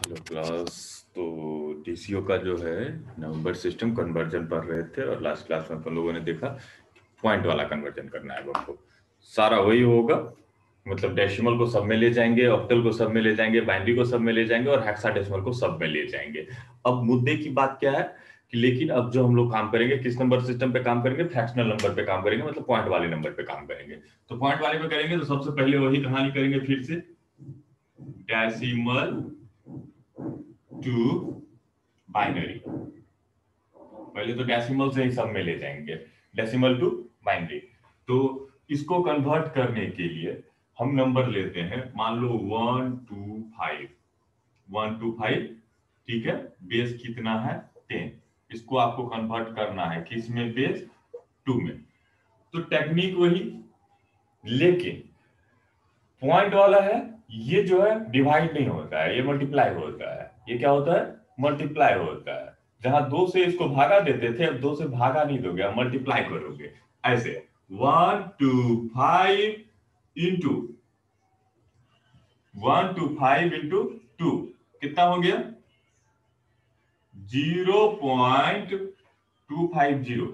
Hello class. तो DCO का जो है नंबर सिस्टम कन्वर्जन पढ़ रहे थे और लास्ट क्लास में अपन लोगों ने देखा पॉइंट वाला कन्वर्जन करना है आपको। सारा वही होगा, मतलब डेसिमल को सब में ले जाएंगे, ऑक्टल को सब में ले जाएंगे, बाइनरी को सब में ले जाएंगे और हेक्साडेसिमल को सब में ले जाएंगे। अब मुद्दे की बात क्या है कि लेकिन अब जो हम लोग काम करेंगे किस नंबर सिस्टम पे काम करेंगे, फ्रैक्शनल नंबर पे काम करेंगे, मतलब पॉइंट वाले नंबर पे काम करेंगे। तो पॉइंट वाले पे करेंगे तो सबसे पहले वही कहानी करेंगे, फिर से डेसिमल टू बाइनरी। पहले तो डेसिमल से ही सब में ले जाएंगे, डेसिमल टू बाइनरी। तो इसको कन्वर्ट करने के लिए हम नंबर लेते हैं, मान लो 125 125, ठीक है। बेस कितना है 10, इसको आपको कन्वर्ट करना है किस में, बेस 2 में। तो टेक्निक वही, लेकिन पॉइंट वाला है, ये जो है डिवाइड नहीं होता है, ये मल्टीप्लाई होता है। ये क्या होता है, मल्टीप्लाई होता है। जहां 2 से इसको भागा देते थे, अब 2 से भागा नहीं दोगे, अब मल्टीप्लाई करोगे ऐसे। 125 इंटू 125 इंटू 2 कितना हो गया, 0.250,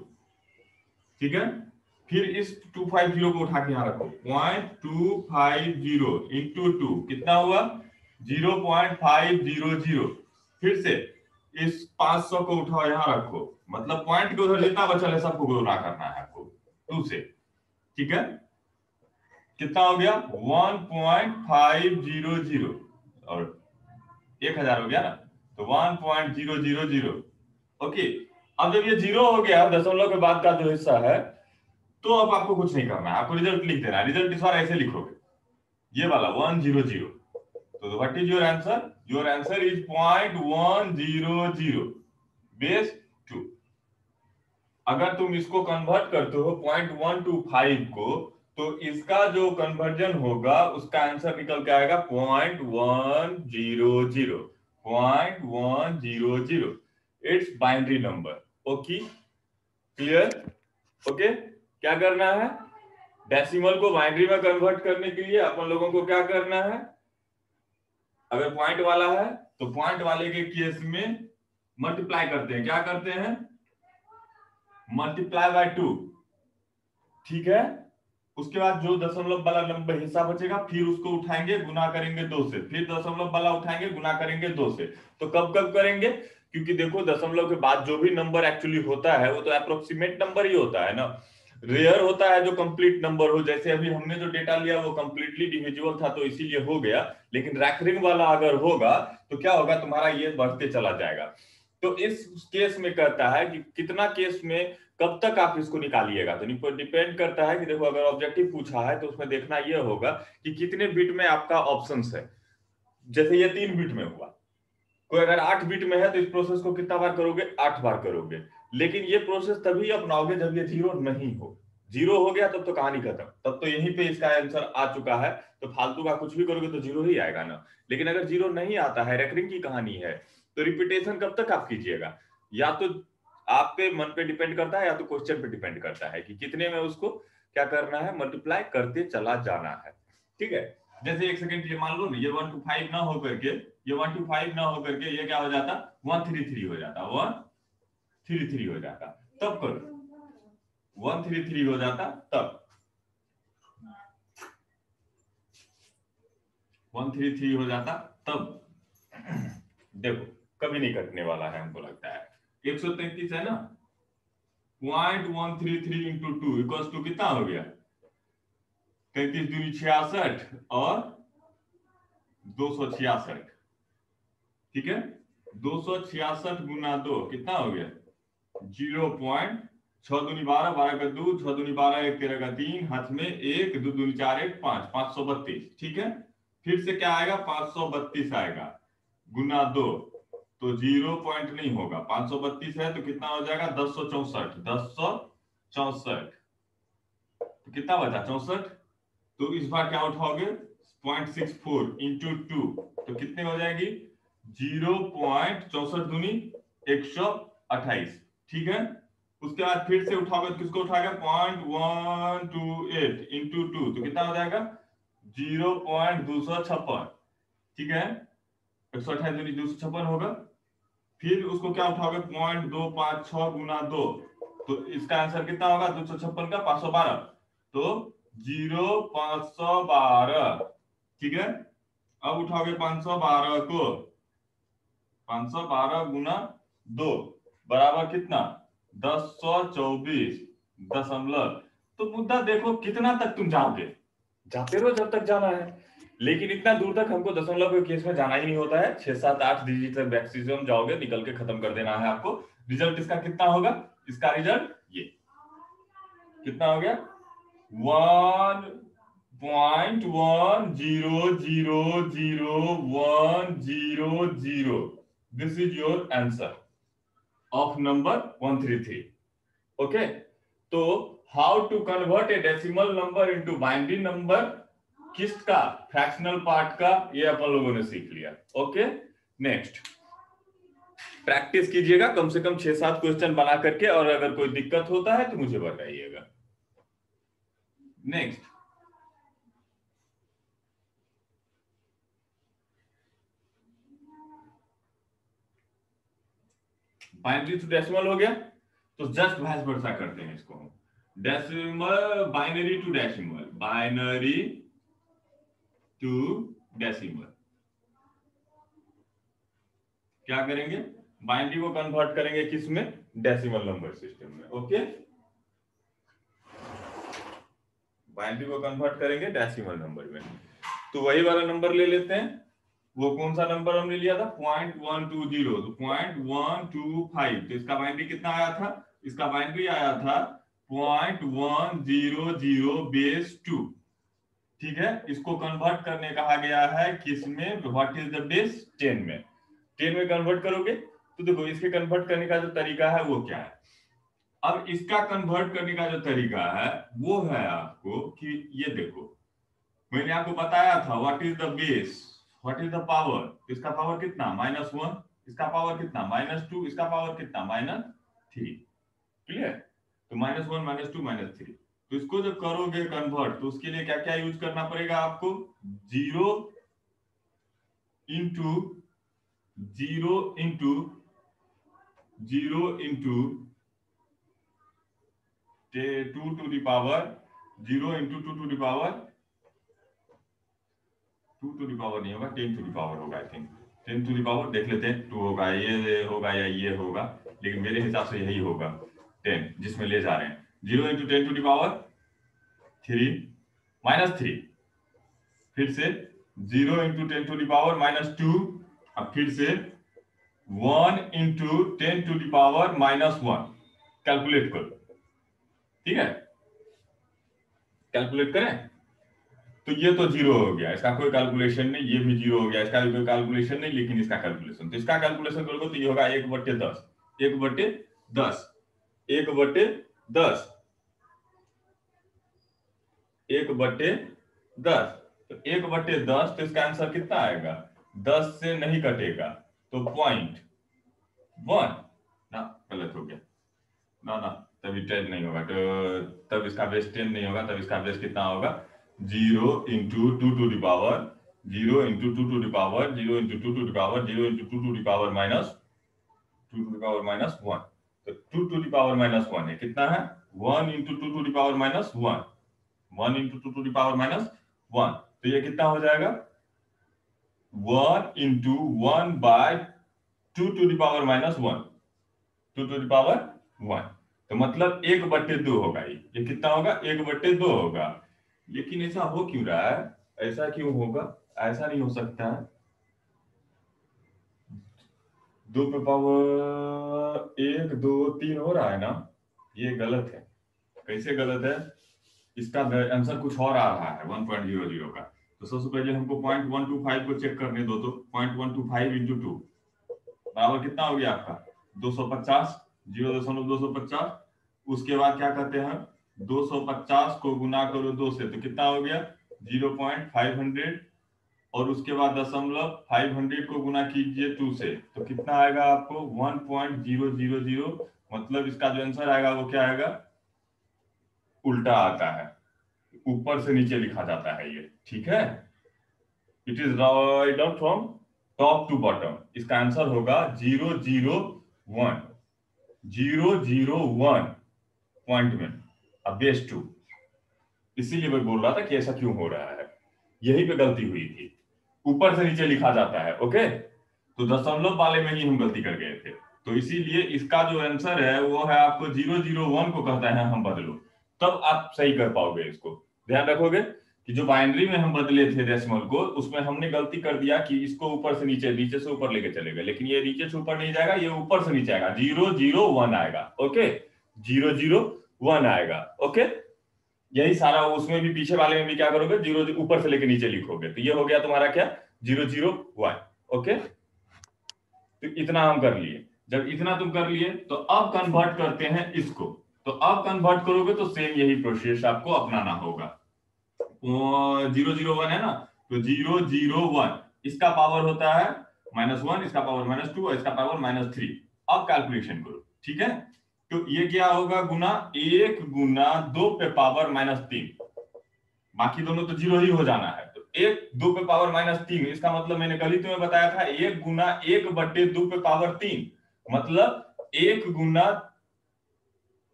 ठीक है। फिर इस 250 को उठा के यहां रखो, 0.250 इंटू 2 कितना हुआ, 0.500। फिर से इस 500 को उठाओ यहां रखो, मतलब पॉइंट के उधर जितना बचा है सबको गुणा करना है आपको 2 से, ठीक है। कितना हो गया 1.500 और 1000 हो गया ना, तो 1.000। ओके, अब जब ये 0 हो गया दशमलव के बाद का जो हिस्सा है, तो अब आपको कुछ नहीं करना है, आपको रिजल्ट लिख देना है। रिजल्ट इस बार ऐसे लिखोगे, ये वाला 100। तो what is your answer, your answer is 0.100 base 2। अगर तुम इसको कन्वर्ट करते हो 0.125 को, तो इसका जो कन्वर्जन होगा उसका आंसर निकल के आएगा 0.100 0.100। It's binary number. Okay, clear. Okay, क्या करना है, डेसिमल को बाइनरी में कन्वर्ट करने के लिए अपन लोगों को क्या करना है, अगर पॉइंट वाला है तो पॉइंट वाले के केस में मल्टीप्लाई करते हैं, क्या करते हैं, मल्टीप्लाई बाय 2, ठीक है। उसके बाद जो दशमलव वाला नंबर हिस्सा बचेगा फिर उसको उठाएंगे, गुना करेंगे 2 से, फिर दशमलव वाला उठाएंगे, गुना करेंगे 2 से। तो कब कब करेंगे, क्योंकि देखो दशमलव के बाद जो भी नंबर एक्चुअली होता है वो तो अप्रोक्सीमेट नंबर ही होता है ना। रेयर होता है जो कंप्लीट नंबर हो, जैसे अभी हमने जो डेटा लिया वो कंप्लीटली डिविजिबल था तो इसीलिए हो गया। लेकिन रैकरिंग वाला अगर होगा तो क्या होगा, तुम्हारा ये बढ़ते चला जाएगा। तो इस केस में कहता है कि कितना केस में कब तक आप इसको निकालिएगा, तो डिपेंड करता है कि देखो अगर ऑब्जेक्टिव पूछा है तो उसमें देखना यह होगा कि कितने बिट में आपका ऑप्शंस है। जैसे ये 3 बिट में हुआ, कोई अगर 8 बिट में है तो इस प्रोसेस को कितना बार करोगे, 8 बार करोगे। लेकिन ये प्रोसेस तभी अपनाओगे जब ये 0 नहीं हो। 0 हो गया तब तो कहानी खत्म, तब तो यहीं पे इसका आंसर आ चुका है, तो फालतू का कुछ भी करोगे तो 0 ही आएगा ना। लेकिन अगर 0 नहीं आता है, रेकरिंग की कहानी है, तो रिपीटेशन कब तक आप कीजिएगा, या तो आप पे मन पे डिपेंड करता है या तो क्वेश्चन पे डिपेंड करता है कि कितने में उसको क्या करना है, मल्टीप्लाई करते चला जाना है, ठीक है। जैसे एक सेकंड ये मान लो ना, ये 125 ना हो करके, ये 125 ना हो करके ये क्या हो जाता, 133 हो जाता, 133 हो जाता, तब करो 133 हो जाता, तब 133 हो जाता, तब देखो कभी नहीं कटने वाला है हमको लगता है। 133 है ना, 0.133 इंटू 2 इक्वल्स टू कितना हो गया, 33 दूनी 66 और 266, ठीक है। 266 गुना 2 कितना हो गया, 0.6 दूनी 12, 12 का 2, 6 दूनी 12, 1 13 का 3, हाथ में 1, 2 दूनी 4, 1 5, 532, ठीक है। फिर से क्या आएगा, 532 आएगा गुना 2, तो 0 पॉइंट नहीं होगा, 532 है तो कितना हो जाएगा, 1064, 1064, तो कितना बचा 64। तो इस बार क्या उठाओगे 0.64 इंटू 2, तो कितने हो जाएगी 0.64 दूनी 128, ठीक है। उसके बाद फिर से उठाओगे तो किसको उठाएगा 0.128 इंटू 2, तो कितना हो जाएगा 0.256, ठीक है। 128 256 होगा। फिर उसको क्या उठाओगे, 0.256 गुना 2, तो इसका आंसर कितना होगा, 256 का 512, तो 0512। ठीक है, अब उठाओगे 512 को, 512 गुना 2 बराबर कितना, 1024 दशमलव। तो मुद्दा देखो कितना तक तुम जाओगे, जाते रहो जब तक जाना है, लेकिन इतना दूर तक हमको दशमलव के केस में जाना ही नहीं होता है। 6 7 8 डिजिट तक मैक्सिमम जाओगे, निकल के खत्म कर देना है आपको। रिजल्ट इसका कितना होगा, इसका रिजल्ट ये कितना हो गया, 1.1000100। This is your answer of number 133। Okay, तो how to convert a decimal number into binary number, किसका, फ्रैक्शनल पार्ट का, ये अपन लोगों ने सीख लिया। ओके, नेक्स्ट प्रैक्टिस कीजिएगा कम से कम 6 7 क्वेश्चन बना करके, और अगर कोई दिक्कत होता है तो मुझे बताइएगा। नेक्स्ट, बाइनरी टू डेसिमल हो गया, तो जस्ट वाइस वर्सा करते हैं इसको हम, decimal binary to decimal, binary to decimal. क्या करेंगे, बाइनरी को कन्वर्ट करेंगे किस में, डेसिमल नंबर सिस्टम में। ओके, बाइनरी को कन्वर्ट करेंगे डेसिमल नंबर में, तो वही वाला नंबर ले लेते हैं। वो कौन सा नंबर हमने लिया था, 0.120, तो 0.125, तो इसका बाइनरी कितना आया था, इसका बाइनरी आया था 0.100 बेस 2। ठीक है, इसको कन्वर्ट करने कहा गया है किसमें, व्हाट इज द बेस, 10 में। 10 में कन्वर्ट करोगे तो देखो इसके कन्वर्ट करने का जो तरीका है वो क्या है। अब इसका कन्वर्ट करने का जो तरीका है वो है आपको कि ये देखो, मैंने आपको बताया था what is the base, what is the power, इसका पावर कितना, -1, इसका पावर कितना, -2, इसका पावर कितना, -3। क्लियर, तो -1 -2 -3, तो इसको जब करोगे कन्वर्ट तो उसके लिए क्या क्या यूज करना पड़ेगा आपको, 0 into 0 into 0 into 2 to the power 0 into 2 to the power 2 to the power नहीं होगा, 10 टू द पावर होगा। I think 10 to the power, देख लेते हैं 2 होगा, ये होगा या ये होगा, लेकिन मेरे हिसाब से यही होगा 10 जिसमें ले जा रहे हैं। 0 इंटू 10 टू द पावर 3 -3, फिर से 0 इंटू 10 टू द पावर -2, अब फिर से 1 into 10 to the power -1। Calculate करो, ठीक है, कैलकुलेट करें, तो ये तो 0 हो गया, इसका कोई कैलकुलेशन नहीं, ये भी 0 हो गया, इसका कोई कैलकुलेशन नहीं, लेकिन इसका कैलकुलेशन, तो इसका कैलकुलेशन करोगे तो ये होगा 1/10, 1/10, 1/10, 1/10, तो 1/10, तो इसका आंसर कितना आएगा, 10 से नहीं कटेगा तो 0.1 ना, गलत हो गया ना ना, तभी 10 नहीं होगा, तो तब इसका बेस 10 नहीं होगा, तब इसका बेस कितना होगा, 0 into 2 to the power 0 into 2 to the power 0 into 2 to the power 0 into 2 to the power -2 to the power -1, तो 2 टू द पावर -1 है, कितना है, 1 into 2 to the power -1, 1 into 2 to the power -1, तो ये कितना हो जाएगा, 1 into 1/2 to the power -1, 2 to the power 1, तो मतलब 1/2 होगा, ये कितना होगा, 1/2 होगा। लेकिन ऐसा हो क्यों रहा है, ऐसा क्यों होगा, ऐसा नहीं हो सकता है, 2 पे पावर 1 2 3 हो रहा है ना, ये गलत है। कैसे गलत है, इसका आंसर कुछ और आ रहा है 1.00 का, तो सबसे पहले हमको 0.125 को चेक करने दो, तो 0.125 इंटू 2 बराबर कितना हो गया आपका, 250, 0.250, उसके बाद क्या कहते हैं, 250 को गुना करो 2 से, तो कितना हो गया, 0.500, और उसके बाद दशमलव 500 को गुना कीजिए 2 से, तो कितना आएगा आपको 1.000, मतलब इसका जो आंसर आएगा वो क्या आएगा, उल्टा आता है, ऊपर से नीचे लिखा जाता है ये, ठीक है, it is write down from top to bottom, इसका आंसर होगा 001 001 पॉइंट में, अब बेस 2। इसीलिए मैं बोल रहा था कि ऐसा क्यों हो रहा है, यही पे गलती हुई थी, ऊपर से नीचे लिखा जाता है। ओके, तो दशमलव वाले में ही हम गलती कर गए थे, तो इसीलिए इसका जो आंसर है वो है आपको 001 को कहता है हम बदलो, तब आप सही कर पाओगे। इसको ध्यान रखोगे कि जो बाइनरी में हम बदले थे डेसिमल को, उसमें हमने गलती कर दिया कि इसको ऊपर से नीचे, नीचे से ऊपर लेके चले गए, लेकिन ये नीचे से ऊपर नहीं जाएगा, ये ऊपर से नीचे आएगा, 001 आएगा। ओके, 001 आएगा। ओके, यही सारा, उसमें भी पीछे वाले में भी क्या करोगे, 0 ऊपर से लेके नीचे लिखोगे, तो ये हो गया तुम्हारा क्या, 001। ओके, तो इतना हम कर लिए। जब इतना तुम कर लिए तो अब कन्वर्ट करते हैं इसको, तो अब कन्वर्ट करोगे तो सेम यही प्रोसेस आपको अपनाना होगा। 001 है ना, तो 001 इसका पावर होता है -1, इसका पावर -2 और इसका पावर -3। अब कैलकुलेशन करो, ठीक है। तो ये क्या होगा, गुना 1 गुना 2 पे पावर -3, बाकी दोनों तो 0 ही हो जाना है। तो 1 2 पे पावर -3, इसका मतलब मैंने कल ही तुम्हें बताया था 1 गुना 1 बटे 2 पे पावर 3, मतलब 1 गुना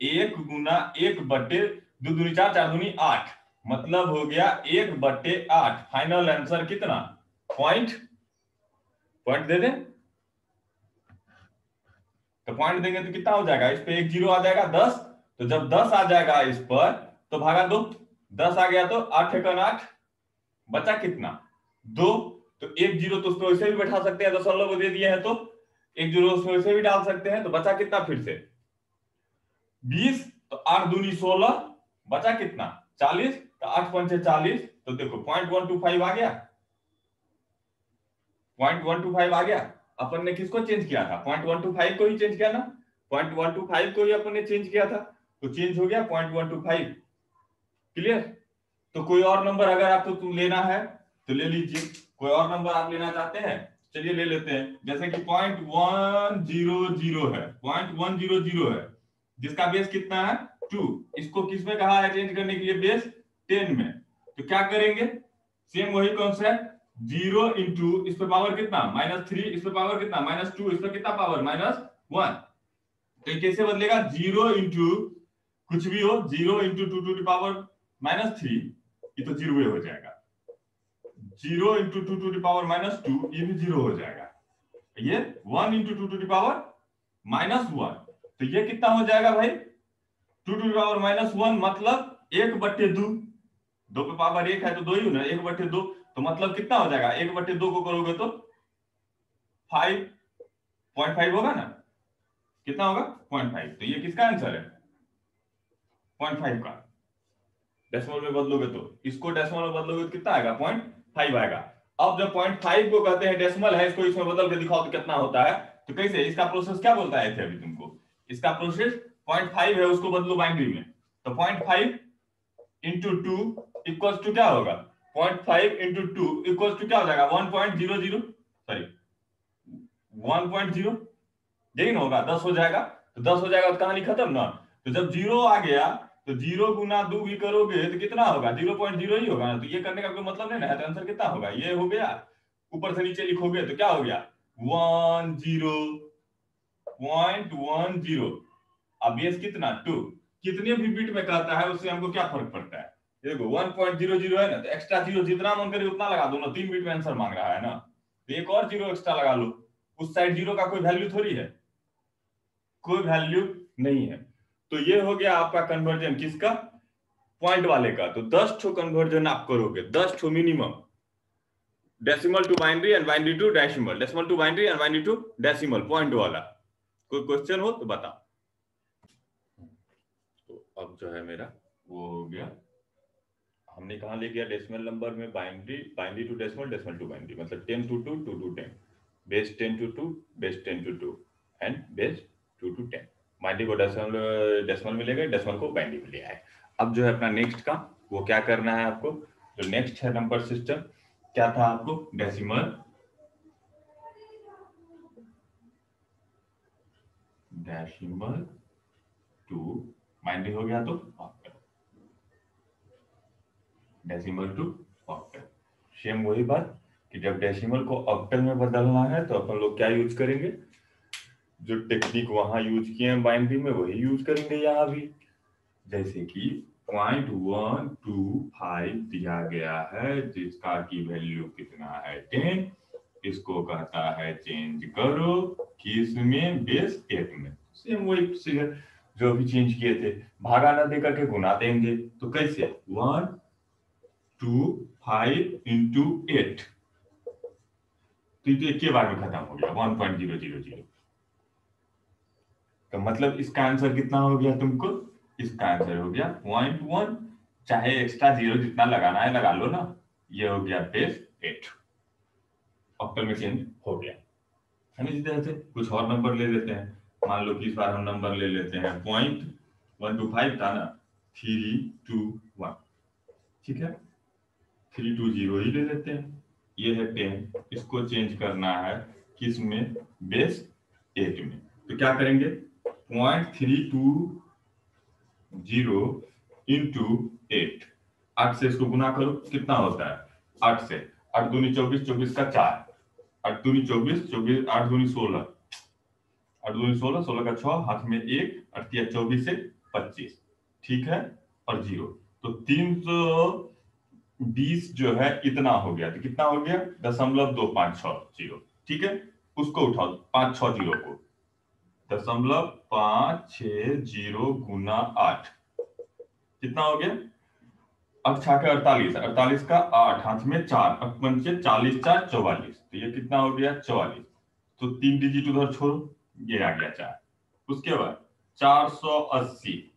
1 बटे 2 दूनी 4, 4 दूनी 8, मतलब हो गया 1 बटे 8। फाइनल आंसर कितना, पॉइंट दे दें, तो पॉइंट देंगे तो कितना हो जाएगा, इस पे 1 0 आ जाएगा 10, तो जब 10 आ जाएगा इस पर तो भागा 2, 10 आ गया तो 8 एकन 8, बचा कितना 2, तो 1 0 तो उसको वैसे भी बैठा सकते हैं, दशमलव दे दिए हैं तो 1 0 उसमें वैसे भी डाल सकते हैं, तो बचा कितना फिर से 20, तो 8 दूनी 16, बचा कितना 40, तो 8 पंचे 40, तो देखो 0.125 आ गया, 0.125 आ गया। अपन ने किसको चेंज किया था, 0.125 को ही चेंज किया ना, 0.125 को ही अपन ने चेंज किया था, तो चेंज हो गया 0.125। क्लियर। तो कोई और नंबर अगर आपको तुम लेना है तो ले लीजिए, कोई और नंबर आप लेना चाहते हैं, चलिए ले लेते हैं, जैसे कि 0.100 है, 0.100 है, जिसका बेस कितना है 2, इसको किसमें कहा है चेंज करने के लिए, बेस 10 में। तो क्या करेंगे, सेम वही कॉन्सेप्ट, 0 इंटू इस पे पावर कितना -3, इस पे पावर कितना -2, इस पे कितना पावर -1, तो कैसे बदलेगा, 0 इंटू कुछ भी हो, 0 इंटू 2 टू द पावर -3, ये तो 0 हो जाएगा, 0 इंटू 2 टू द पावर -2, ये भी 0 हो जाएगा, ये 1 इंटू 2 टू द पावर -1, तो ये कितना हो जाएगा भाई, 2 टू द पावर -1, मतलब 1/2, 2 पे पावर 1 है तो 2 ही ना, 1/2, तो मतलब कितना हो जाएगा, 1/2 को करोगे तो 5.5 होगा ना, कितना होगा 0.5, तो ये किसका आंसर है 0.5 का। डेसिमल में बदलोगे तो, इसको डेसिमल में बदलोगे तो कितना आएगा 0.5 आएगा। अब जब 0.5 को कहते हैं डेसिमल है, इसको इसमें बदल के दिखाओ तो कितना होता है, तो कैसे, इसका प्रोसेस क्या बोलता है थे अभी तुमको, इसका प्रोसेस 0.5 है, उसको बदलो बाइनरी में, तो 0.5 इंटू 2 इक्वल्स टू क्या होगा, 0.5 इंटू 2 इक्वल्स टू क्या हो जाएगा 1.00, सॉरी 1.0, यही ना होगा, 10 हो जाएगा, तो 10 हो जाएगा तो कहानी खत्म ना। तो जब 0 आ गया तो 0 गुना 2 भी करोगे तो कितना होगा, 0.0 ही होगा ना, तो ये करने का कोई मतलब नहीं ना है, तो आंसर कितना होगा, ये हो गया, ऊपर से नीचे लिखोगे तो क्या हो गया 10.10। अब बेस कितना 2, कितने भी बिट में कहता है उससे हमको क्या फर्क पड़ता है, देखो 1.00 है ना, तो एक्स्ट्रा जीरो जितना मन करे उतना लगा दो ना, 3 बिट में आंसर मांग रहा है ना, तो एक और जीरो एक्स्ट्रा लगा लो, उस साइड जीरो का कोई वैल्यू थोड़ी है, कोई वैल्यू नहीं है। तो ये हो गया आपका कन्वर्जन किसका, पॉइंट वाले का। तो 10 ठो कन्वर्जन आप करोगे, 10 ठो minimum, decimal to binary and binary to decimal, decimal to binary and binary to decimal, point वाला। कोई क्वेश्चन हो तो बता। तो अब जो है मेरा वो हो गया, हमने कहा ले गया डेसिमल नंबर में binary, binary to decimal, decimal to binary, मतलब 10 to 2, 2 to 10, base 10 to 2, base 10 to 2 and base 2 to 10। Binary को डेसिमल डेसिमल में ले गए, डेसिमल को बाइनरी में ले आए। अब जो है अपना नेक्स्ट का वो क्या करना है आपको, जो नेक्स्ट है नंबर सिस्टम, क्या था आपको, डेसिमल टू बाइनरी हो गया तो octal, decimal to octal, same वही बात, कि जब डेसिमल को ऑक्टल में बदलना है तो अपन लोग क्या यूज करेंगे, जो टेक्निक वहां यूज किए हैं बाइनरी में वही यूज करेंगे यहाँ भी। जैसे कि 0.125 दिया गया है जिसका की वैल्यू कितना है 10, इसको कहता है चेंज करो किसमें, बेस 8 में। सेम वही फिगर जो अभी चेंज किए थे, भागा ना दे करके गुना देंगे। तो कैसे 125 इंटू 8, तो ये एक के बार में खत्म हो गया 1.000। तो मतलब इसका आंसर कितना हो गया तुमको, इसका आंसर हो गया 0.1, चाहे एक्स्ट्रा जीरो जितना लगाना है लगा लो ना, ये हो गया बेस 8, ऑक्टल में चेंज हो गया। हम इसी तरह से कुछ और नंबर ले लेते हैं। मान लो कि इस बार हम नंबर ले लेते हैं 0.125 था ना, 321, ठीक है 320 ही ले लेते हैं। ये है 10, इसको चेंज करना है किसमें, बेस 8 में। तो क्या करेंगे 0.320 इंटू 8, 8 से इसको गुना करो, कितना होता है 8 से, 8 दूनी 24, 24 का 4, 8 दूनी 24, 24 8 दूनी 16, 8 दूनी 16, 16 का 6, हाथ में 1, 8 या 24 से 25, ठीक है, और 0, तो 320 जो है इतना हो गया। तो कितना हो गया 0.2560, ठीक है, उसको उठाओ 560 को, 0.560 गुना 8 कितना हो गया, 8 छाके 48, 48 का 8, हाथ में 4, 40 4 44, तो ये कितना हो गया 44। तो 3 डिजिट उधर छोड़ो, ये आ गया 4। उसके बाद 480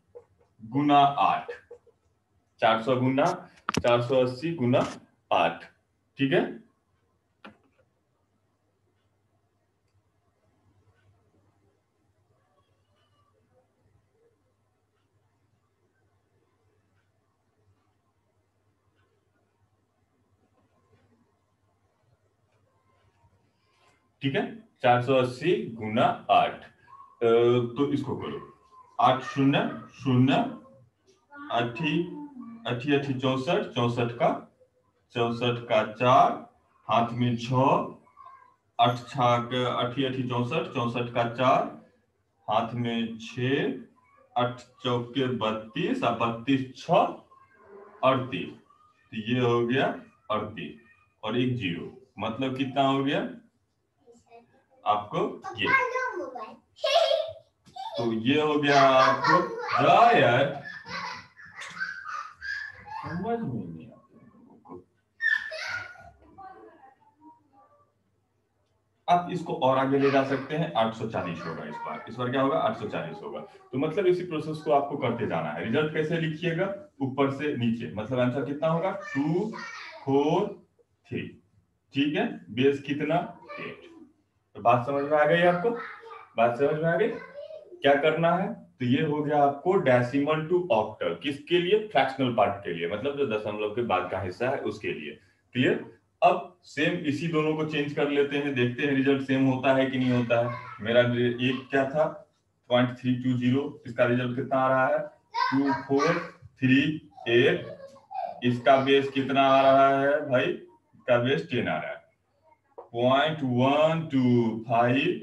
गुना 8, 480 गुना 8, ठीक है, ठीक है 480 गुना 8, तो इसको करो 8 शून्य शून्य, अठी अठी अठी 64, 64 का 4, हाथ में 6, 8 छाक अठी अठी 64, 64 का 4, हाथ में 6, 8 चौके 32, 32 6 38, तो ये हो गया 38 और एक 0, मतलब कितना हो गया आपको ये, तो ये हो गया आपको, यार समझ में नहीं आता लोगों को। आप इसको और आगे ले जा सकते हैं, 840 होगा इस बार क्या होगा 840 होगा। तो मतलब इसी प्रोसेस को आपको करते जाना है। रिजल्ट कैसे लिखिएगा, ऊपर से नीचे, मतलब आंसर कितना होगा 2 4 3, ठीक है, बेस कितना 8। तो बात समझ में आ गई आपको, बात समझ में आ गई, क्या करना है, तो ये हो गया आपको डेसिमल टू ऑक्टल, किसके लिए, फ्रैक्शनल पार्ट के लिए, मतलब जो दशमलव के बाद का हिस्सा है उसके लिए, क्लियर। अब सेम इसी दोनों को चेंज कर लेते हैं, देखते हैं रिजल्ट सेम होता है कि नहीं होता है। मेरा एक क्या था 0.320, इसका रिजल्ट कितना आ रहा है 2438, इसका बेस कितना आ रहा है भाई, इसका बेस 10 आ रहा है। 0.125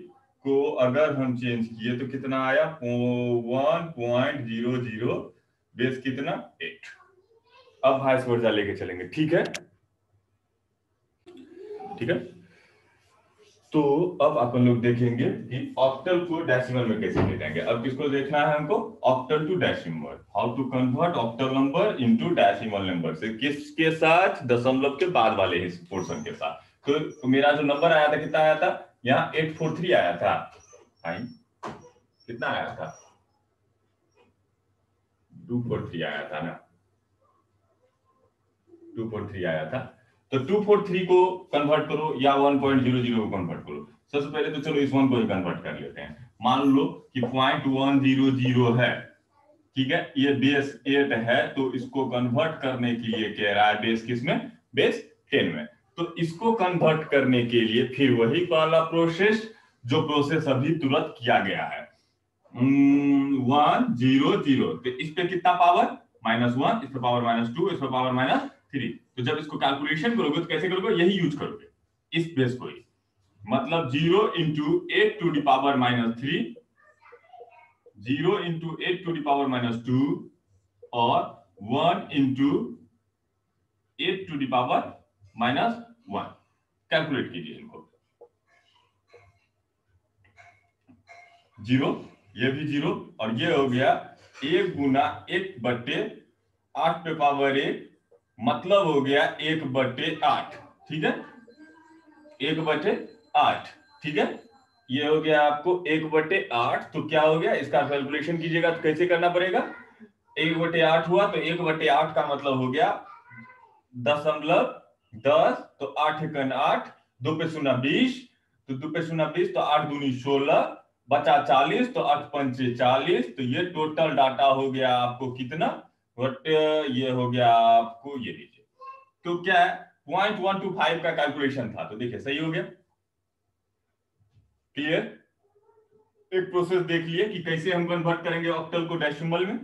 को अगर हम चेंज किए तो कितना आया 1.00, बेस कितना 8। अब हाइस वर्जा लेके चलेंगे, ठीक है, ठीक है। तो अब अपन लोग देखेंगे कि ऑक्टल को डेसिमल में कैसे ले जाएंगे। अब किसको देखना है हमको, octal to decimal, how to convert octal number into decimal number, से किसके साथ, दशमलव के बाद वाले पोर्शन के साथ। तो मेरा जो नंबर आया था कितना आया था, यहाँ 843 आया था भाई, कितना आया था 243 आया था ना, 243 आया था। तो 243 को कन्वर्ट करो या 1.00 को कन्वर्ट करो। सबसे पहले तो चलो इस वन को ही कन्वर्ट कर लेते हैं। मान लो कि 0.100 है, ठीक है, ये बेस 8 है, तो इसको कन्वर्ट करने के लिए कह रहा है बेस किस में, बेस 10 में। तो इसको कन्वर्ट करने के लिए फिर वही वाला प्रोसेस जो प्रोसेस अभी तुरंत किया गया है, 100, तो इस पे कितना पावर -1, इस पे पावर -2, इस पे पावर -3। तो जब इसको कैलकुलेशन करोगे तो कैसे करोगे, यही यूज करोगे, इस बेस को ही, मतलब 0 into 8 to the power -3, 0 into 8 to the power -2 और 1 into 8 to the power -1। Calculate कीजिए इनको। 0, ये भी 0 और ये हो गया 1 गुना 1/8 पे पावर 1, मतलब हो गया 1/8। ठीक है, 1/8। ठीक है, ये हो गया आपको 1/8। तो क्या हो गया, इसका कैलकुलेशन कीजिएगा तो कैसे करना पड़ेगा। 1/8 हुआ तो 1/8 का मतलब हो गया 0.10, तो 8 एकन 8, 2 पे 0 20, तो 2 पे 0 20, तो 8 दूनी 16, बचा 40, तो 8 पंचे 40। तो ये टोटल डाटा हो गया आपको कितना, बट ये हो गया आपको, ये लीजिए, तो क्या है 0.125 का कैलकुलेशन था, तो देखिए सही हो गया। क्लियर, एक प्रोसेस देख लिए कि कैसे हम कन्वर्ट करेंगे ऑक्टल को डेसिमल में।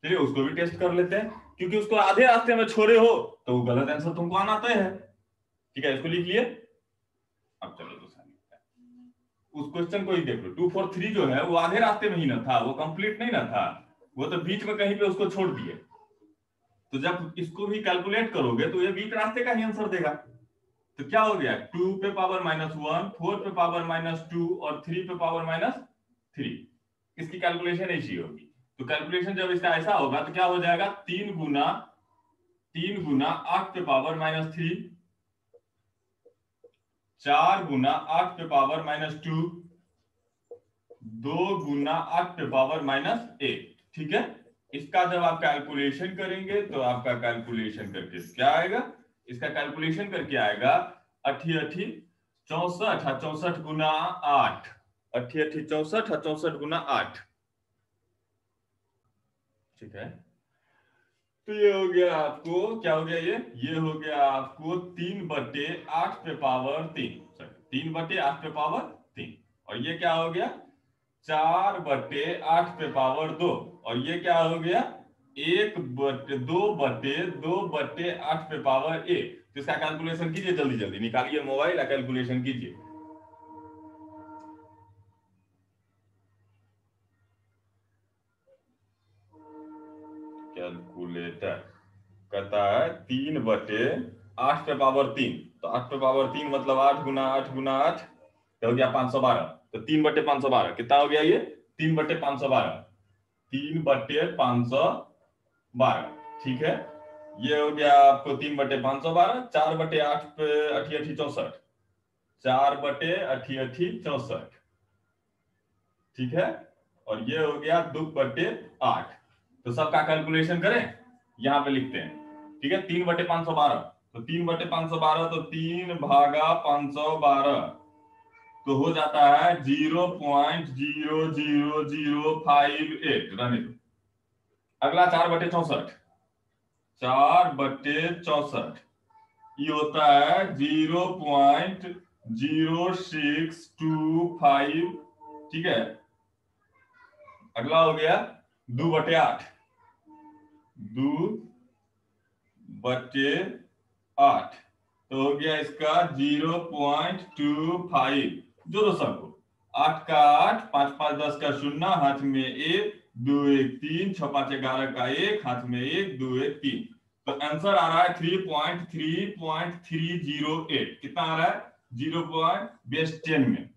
चलिए उसको भी टेस्ट कर लेते हैं, क्योंकि उसको आधे रास्ते में छोड़े हो तो वो गलत आंसर तुमको आना तय है। ठीक है, इसको लिख लिए। अब चलो दूसरा लिखते हैं। उस क्वेश्चन को ही देख लो, 243 जो है वो आधे रास्ते में ही ना था, वो कंप्लीट नहीं ना था, वो तो बीच में कहीं पे उसको छोड़ दिए। तो जब इसको भी कैलकुलेट करोगे तो ये बीच रास्ते का ही आंसर देगा। तो क्या हो गया, 2 पे पावर -1, 4 पे पावर -2 और 3 पे पावर -3। इसकी कैलकुलेशन ऐसी होगी। तो कैलकुलेशन जब इसका ऐसा होगा तो क्या हो जाएगा, 3 गुना 8 पे पावर -3, 4 गुना 8 पे पावर -2, 2 गुना 8 पे पावर -1। ठीक है, इसका जब आप कैलकुलेशन करेंगे तो आपका कैलकुलेशन करके क्या आएगा, इसका कैलकुलेशन करके आएगा 88 64, 64 गुना 8, 88 64, 64 गुना 8। ठीक है, तो ये हो गया आपको, क्या हो गया, ये हो गया आपको 3/8 पे पावर 3, 3/8 पे पावर 3। और ये क्या हो गया 4/8 पे पावर 2। और ये क्या हो गया 2/8 पे पावर 1। तो इसका कैलकुलेशन कीजिए, जल्दी जल्दी निकालिए मोबाइल या कैलकुलेशन कीजिए। कैलकुलेटर कहता है 3/8 पे पावर 3, तो 8 पे पावर 3 मतलब 8 गुना 8 गुना 8, तो हो गया 512। तो 3/512 कितना हो गया, ये 3/512, 3/512। ठीक है, ये हो गया आपको 3/512। 4/8 पे 88 64, 4/88 64। ठीक है, और ये हो गया 2/8। तो सबका कैलकुलेशन करें, यहां पे लिखते हैं। ठीक है, 3/512, तो 3/512, तो 3 भागा 512, तो हो जाता है 0.00058। रहने दो। अगला 4/64, 4/64 ये होता है 0.0625। ठीक है, अगला हो गया 2/8, 2/8, तो हो गया इसका 0.25। जो सबको 8 का 8, 5 5 10 का 0, हाथ में 1, 2 1 3, 6 5 11 का 1, हाथ में 1, 2 1 3। तो आंसर आ रहा है 3.3.308। कितना आ रहा है, 0.10 में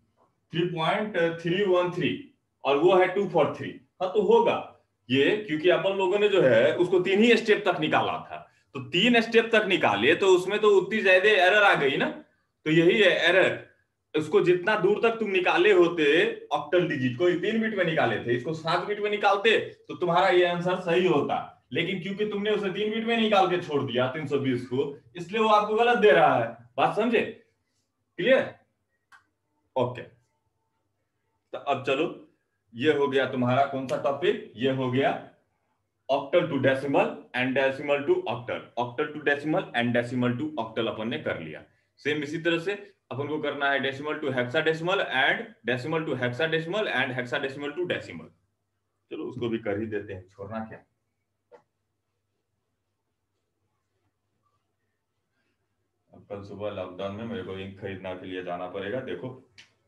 3.313, और वो है 243। हाँ तो होगा ये, क्योंकि अपन लोगों ने जो है उसको 3 ही स्टेप तक निकाला था, तो 3 स्टेप तक निकाले तो उसमें तो उतनी ज्यादा एरर आ गई ना। तो यही है एरर, उसको जितना दूर तक तुम निकाले होते ऑक्टल डिजिट को 3 बिट में निकाले थे, इसको 7 बिट में निकालते तो तुम्हारा ये आंसर सही होता। लेकिन क्योंकि तुमने उसे 3 बिट में निकाल के छोड़ दिया 320 को, इसलिए वो आपको गलत दे रहा है। बात समझे, क्लियर, ओके। तो अब चलो, ये हो गया तुम्हारा कौन सा टॉपिक, ये हो गया octal to decimal and decimal to octal. Octal to decimal and decimal to octal अपन ने कर लिया। सेम इसी तरह से अपन को करना है decimal to hexadecimal and decimal to hexadecimal and hexadecimal to decimal. चलो उसको भी कर ही देते हैं, छोड़ना क्या। अब कल सुबह लॉकडाउन में मेरे को इंक खरीदने के लिए जाना पड़ेगा। देखो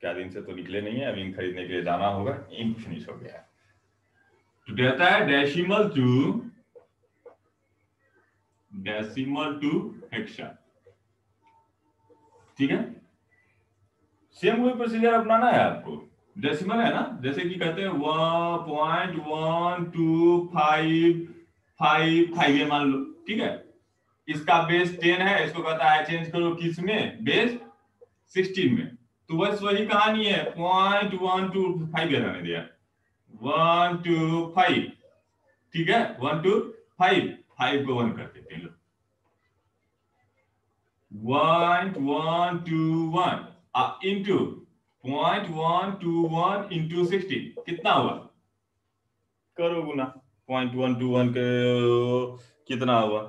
क्या दिन से तो निकले नहीं है, अब इंक खरीदने के लिए जाना होगा। इंक फिनिश हो गया है। तो देता है डेसिमल टू हेक्सा। ठीक है, सेम वही प्रोसीजर अपनाना है आपको। डेसिमल है ना, जैसे कि कहते हैं 1.12555 ये मान लो। ठीक है, इसका बेस 10 है, इसको कहता है चेंज करो किस में, बेस 16 में। तो बस वही कहानी है, 0.125 ये रहने दिया, 125। ठीक है, 1 to 5, 5 को 1 कर देते हैं लोग, 0.121 इंटू 0.121 इंटू 16 कितना हुआ, करो गुना। 0.121 के कितना हुआ,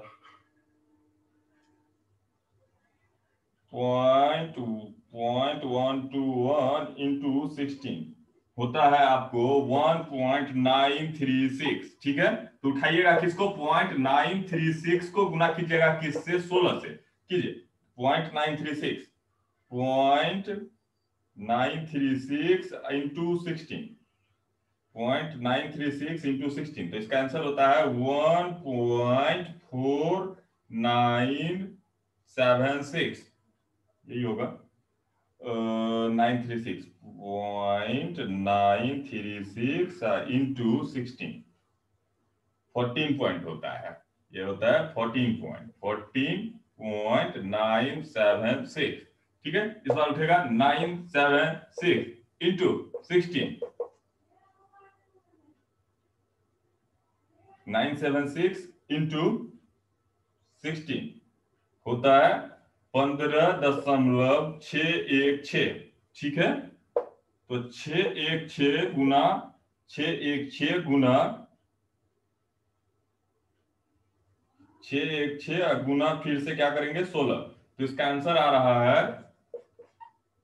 0.121 इंटू 16 होता है आपको 1.936। ठीक है, तो उठाइएगा किसको, 0.936 को गुना कीजिएगा किससे, 16 से कीजिए। 0.936 0.936 इंटू 16, 0.936 इंटू 16, तो इसका आंसर होता है 1.4976। यही होगा 936.936 इंटू 16, 14 पॉइंट होता है। ये होता है 14.976। ठीक है, इस बार उठेगा 976 इंटू 16, 976 इंटू 16 होता है 15.616। ठीक है, तो 616 गुना 616 गुना 616 गुना फिर से क्या करेंगे 16, तो इसका आंसर आ रहा है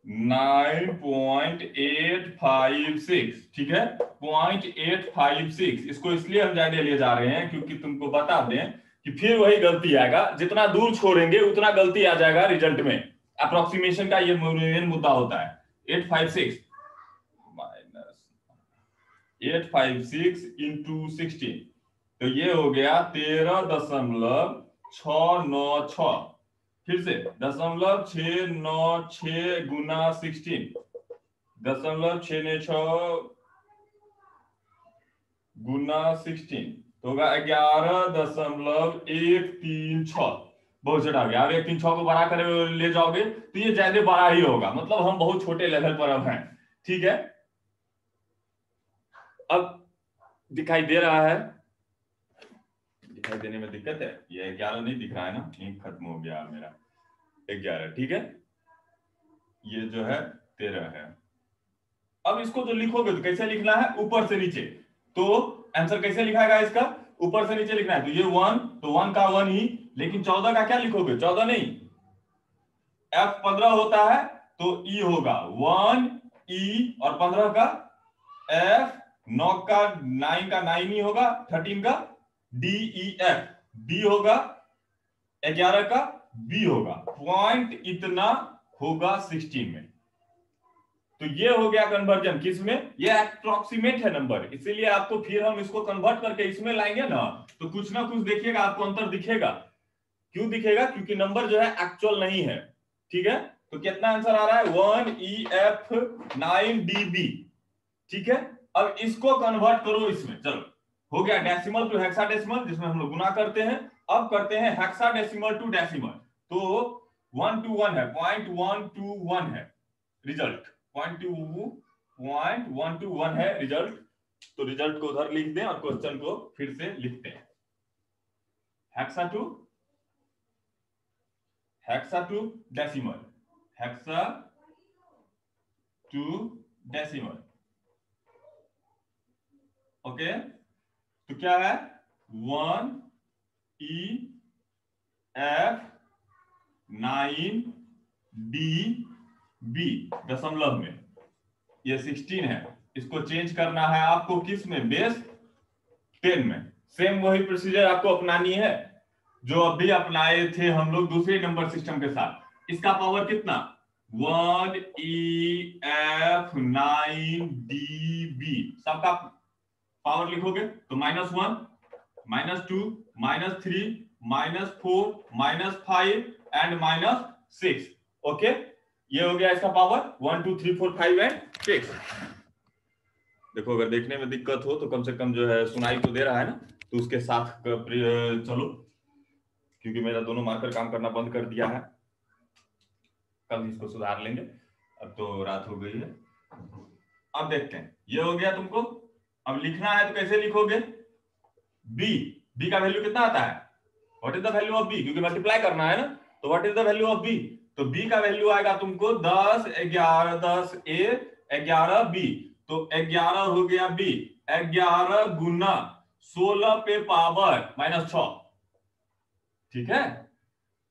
9.856। ठीक है, 0.856। इसको इसलिए हम ज्यादा ले जा रहे हैं क्योंकि तुमको बता दें कि फिर वही गलती आएगा, जितना दूर छोड़ेंगे उतना गलती आ जाएगा रिजल्ट में। अप्रोक्सीमेशन का ये मेन मुद्दा होता है। 856 माइनस 856 इंटू 16, तो ये हो गया 13.696। फिर से 0.696 गुना 16, 0.696 गुना 16 तो होगा 11.136। बहुत छोटा गया। अब 136 को बड़ा कर ले जाओगे तो ये ज्यादा बड़ा ही होगा, मतलब हम बहुत छोटे लेवल पर अब हैं। ठीक है, अब दिखाई दे रहा है, दिखाई देने में दिक्कत है, ये 11 नहीं दिख रहा है ना, इंक खत्म हो गया मेरा। 11, ठीक है, ये जो है 13 है। अब इसको जो लिखोगे तो कैसे लिखना है, ऊपर से नीचे। तो आंसर कैसे लिखाएगा इसका, ऊपर से नीचे लिखना है। तो ये 1, तो 1 का 1 ही, लेकिन 14 का क्या लिखोगे, 14 नहीं, F 15 होता है तो E होगा 1 E, और 15 का F, 9 का 9 का 9 ही होगा, 13 का D E F, D होगा, 11 का B होगा। पॉइंट इतना होगा 16 में। तो ये हो गया कन्वर्जन किसमें, ये अप्रोक्सीमेट है नंबर, इसीलिए आपको फिर हम इसको कन्वर्ट करके इसमें लाएंगे ना, तो कुछ ना कुछ देखिएगा, आपको अंतर दिखेगा। क्यों दिखेगा, क्योंकि नंबर जो है एक्चुअल नहीं है। ठीक है, तो कितना आंसर आ रहा है 1EF9DB। ठीक है, अब इसको कन्वर्ट करो इसमें। चलो, हो गया डेसिमल टू हेक्साडेसिमल, जिसमें हम लोग गुना करते हैं। अब करते हैं हेक्साडेसिमल टू डेसिमल। तो 1 to 1 है, 0.121 है रिजल्ट, 0.121 है रिजल्ट। तो रिजल्ट को उधर लिख दें और क्वेश्चन को फिर से लिखते हैं। Hexa to decimal, hexa to decimal. Okay, तो क्या है 1EF9DB दशमलव में, ये 16 है। इसको चेंज करना है आपको किस में, बेस 10 में। सेम वही प्रोसीजर आपको अपनानी है जो अभी अपनाए थे हम लोग दूसरे नंबर सिस्टम के साथ। इसका पावर कितना 1EF9DB सबका पावर लिखोगे तो -1 -2 -3 -4 -5 एंड -6। ओके, ये हो गया इसका पावर 1 2 3 4 5 एंड 6। देखो अगर देखने में दिक्कत हो तो कम से कम जो है सुनाई तो दे रहा है ना, तो उसके साथ चलो, क्योंकि मेरा दोनों मार्कर काम करना बंद कर दिया है। कल इसको सुधार लेंगे, अब तो रात हो गई है। अब देखते हैं, ये हो गया तुमको। अब लिखना है तो कैसे लिखोगे, बी का वैल्यू कितना आता है, what is the value of B, क्योंकि मल्टीप्लाई करना है ना, तो what is the value of B, तो बी का वैल्यू आएगा तुमको 10 11 10 ए 11 बी, तो 11 हो गया बी, 11 गुना 16 पे पावर -6। ठीक है,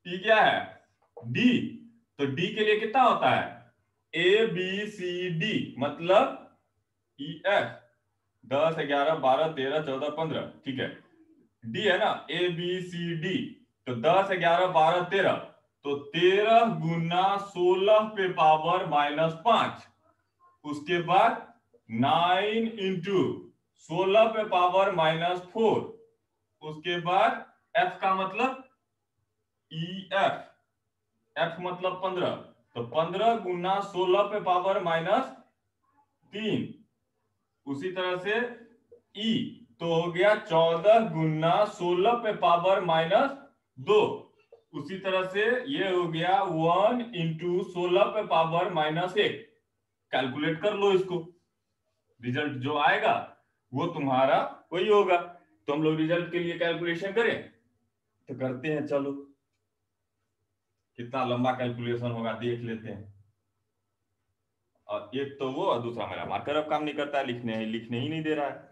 टी क्या है डी, तो डी के लिए कितना होता है ए बी सी डी, मतलब ई एफ 10 11 12 13 14 15। ठीक है, डी है ना ए बी सी डी, तो 10 11 12 13, तो 13 गुना 16 पे पावर -5, उसके बाद 9 इंटू 16 पे पावर -4, उसके बाद एफ का मतलब ई एफ, एफ मतलब 15, तो 15 गुना 16 पे पावर -3, उसी तरह से ई तो हो गया 14 गुना 16 पे पावर -2, उसी तरह से ये हो गया 1 इंटू 16 पे पावर -1। कैलकुलेट कर लो इसको, रिजल्ट जो आएगा वो तुम्हारा वही होगा। तो हम लोग रिजल्ट के लिए कैलकुलेशन करें, तो करते हैं, चलो कितना लंबा कैलकुलेशन होगा देख लेते हैं। और एक तो वो, और दूसरा मेरा मार्कर अब काम नहीं करता है, लिखने ही नहीं दे रहा है।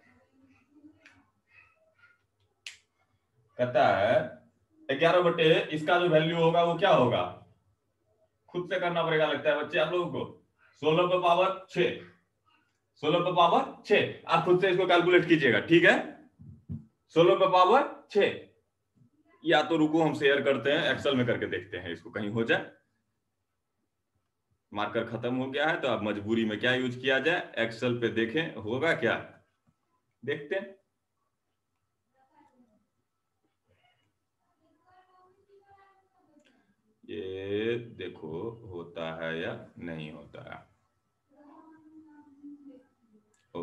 कहता है 11 बटे इसका जो वैल्यू होगा वो क्या होगा, खुद से करना पड़ेगा लगता है बच्चे आप लोगों को। 16 पे पावर 6, 16 पे पावर 6, आप खुद से इसको कैलकुलेट कीजिएगा, ठीक है। 16 पे पावर 6, या तो रुको हम शेयर करते हैं, एक्सेल में करके देखते हैं इसको, कहीं हो जाए। मार्कर खत्म हो गया है तो अब मजबूरी में क्या यूज किया जाए, एक्सेल पे देखें होगा क्या, देखते हैं। ये देखो होता है या नहीं होता है। ओ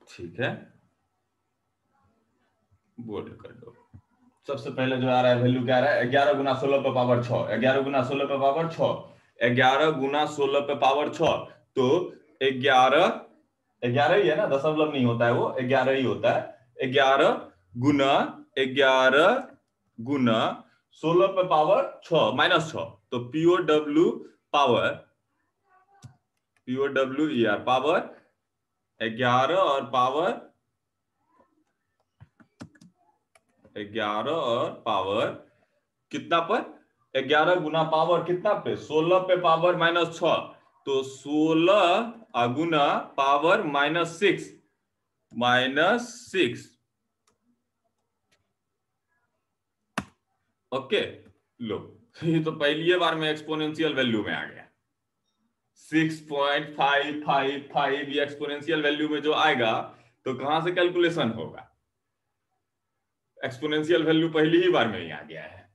ठीक है, बोर्ड कर दो। सबसे पहले जो आ रहा है वैल्यू क्या आ रहा है, 11 गुना 16 पे पावर 6, 11 गुना 16 पे पावर 6, 11 गुना 16 पे पावर 6, तो 11 11 ही है ना, दशमलव नहीं होता है, वो 11 ही होता है। 11 गुना 11 गुना 16 पे पावर 6 -6, तो POW पावर POW पावर 11 और पावर 11 और पावर कितना पर, 11 गुना पावर कितना पे 16 पे पावर -6, तो 16 गुना पावर -6 ओके। लो ये तो पहली बार में एक्सपोनेंशियल वैल्यू में आ गया 6.555, ये एक्सपोनेंशियल वैल्यू में जो आएगा तो कहां से कैलकुलेशन होगा, एक्सपोनेंशियल वैल्यू पहली ही बार में ही आ गया है।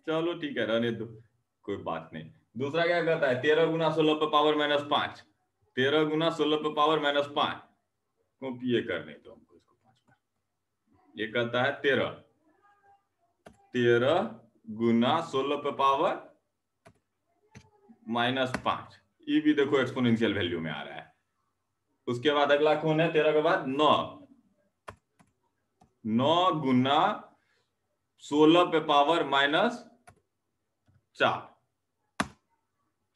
चलो ठीक है, रहने दो, कोई बात नहीं। दूसरा क्या कहता है, 13 गुना 16 पे पावर -5, 13 गुना 16 पे पावर -5, कॉपी ये करने दो हमको इसको 5 बार। ये कहता है 13 गुना 16 पे पावर -5, ये भी देखो एक्सपोनेंशियल वैल्यू में आ रहा है। उसके बाद अगला कौन है, 13 के बाद 9 गुना 16 पे पावर -4,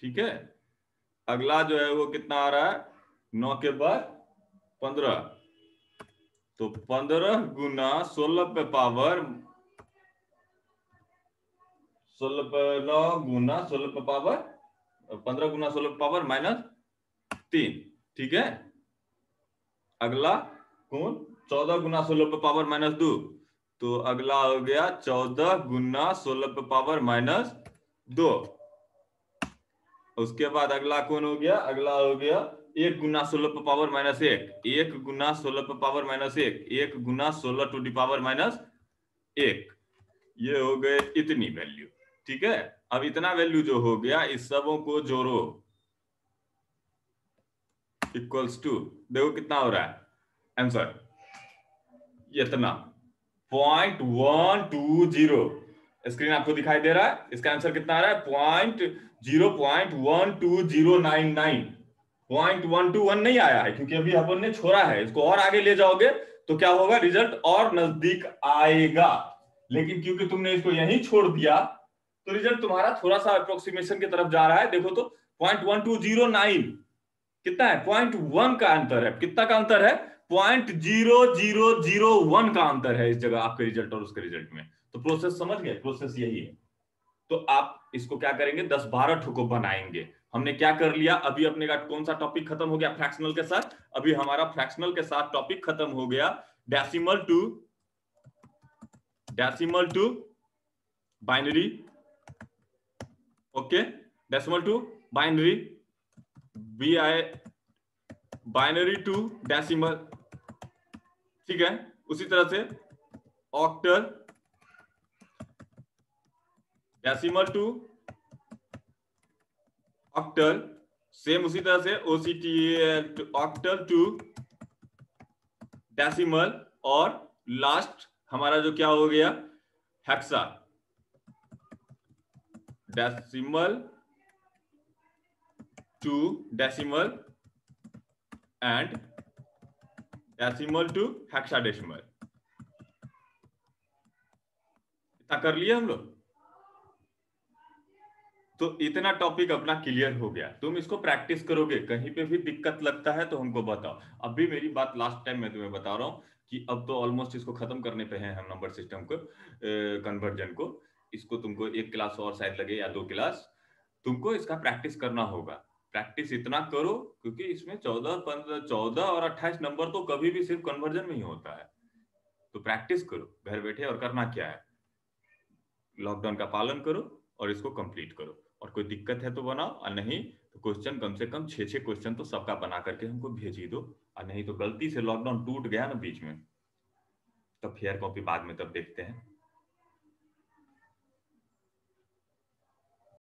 ठीक है। अगला जो है वो कितना आ रहा है, 9 के बाद 15, तो 15 गुना 16 पे पावर 16 पे 9 गुना 16 पे पावर 15 गुना 16 पे पावर -3, ठीक है। अगला कौन 14 गुना 16 पे पावर माइनस 2, तो अगला हो गया 14 गुना 16 पे पावर माइनस 2। उसके बाद अगला कौन हो गया, अगला हो गया 1 गुना 16 पे पावर माइनस 1, 1 गुना 16 पे पावर माइनस 1, 1 गुना 16 टू दी पावर माइनस 1। ये हो गए इतनी वैल्यू। ठीक है, अब इतना वैल्यू जो हो गया इस सबों को जोड़ो, इक्वल्स टू, देखो कितना हो रहा है आंसर, इतना 0.120। स्क्रीन आपको दिखाई दे रहा है, इसका आंसर कितना आ रहा है 0.12099। 0.121 नहीं आया है क्योंकि अभी अपन ने छोड़ा है, इसको और आगे ले जाओगे तो क्या होगा, रिजल्ट और नजदीक आएगा। लेकिन क्योंकि तुमने इसको यहीं छोड़ दिया तो रिजल्ट तुम्हारा थोड़ा सा अप्रोक्सीमेशन की तरफ जा रहा है। देखो तो 0.1209 कितना है, 0.1 का अंतर है। कितना का अंतर है, 0.0001 का अंतर है इस जगह आपके रिजल्ट और उसके रिजल्ट में। तो प्रोसेस समझ गए, प्रोसेस यही है। तो आप इसको क्या करेंगे, 10-12 ठो को बनाएंगे। हमने क्या कर लिया, अभी अपने का कौन सा टॉपिक खत्म हो गया, फ्रैक्शनल के साथ। अभी हमारा फ्रैक्शनल के साथ टॉपिक खत्म हो गया decimal to binary. Okay, decimal to binary, binary to decimal. ठीक है, उसी तरह से octal, decimal to octal, same उसी तरह से OCTL ऑक्टल टू डेसिमल, और लास्ट हमारा जो क्या हो गया, hexa, decimal to decimal and decimal to hexadecimal. इतना कर लिया हम लोग। तो इतना टॉपिक अपना क्लियर हो गया। तुम इसको प्रैक्टिस करोगे, कहीं पे भी दिक्कत लगता है तो हमको बताओ। अभी मेरी बात लास्ट टाइम मैं तुम्हें बता रहा हूँ कि अब तो ऑलमोस्ट इसको खत्म करने पे हैं हम, नंबर सिस्टम को, कन्वर्जन को। इसको तुमको 1 क्लास और शायद लगे या 2 क्लास, तुमको इसका प्रैक्टिस करना होगा। प्रैक्टिस इतना करो क्योंकि इसमें 14 और 28 नंबर तो कभी भी सिर्फ कन्वर्जन में ही होता है। तो प्रैक्टिस करो घर बैठे, और करना क्या है, लॉकडाउन का पालन करो और इसको कंप्लीट करो। और कोई दिक्कत है तो बनाओ, और नहीं तो क्वेश्चन कम से कम 6-6 क्वेश्चन तो सबका बना करके हमको भेज ही दो। और नहीं तो गलती से लॉकडाउन टूट गया ना बीच में, तब फेयर कॉपी बाद में तब देखते हैं।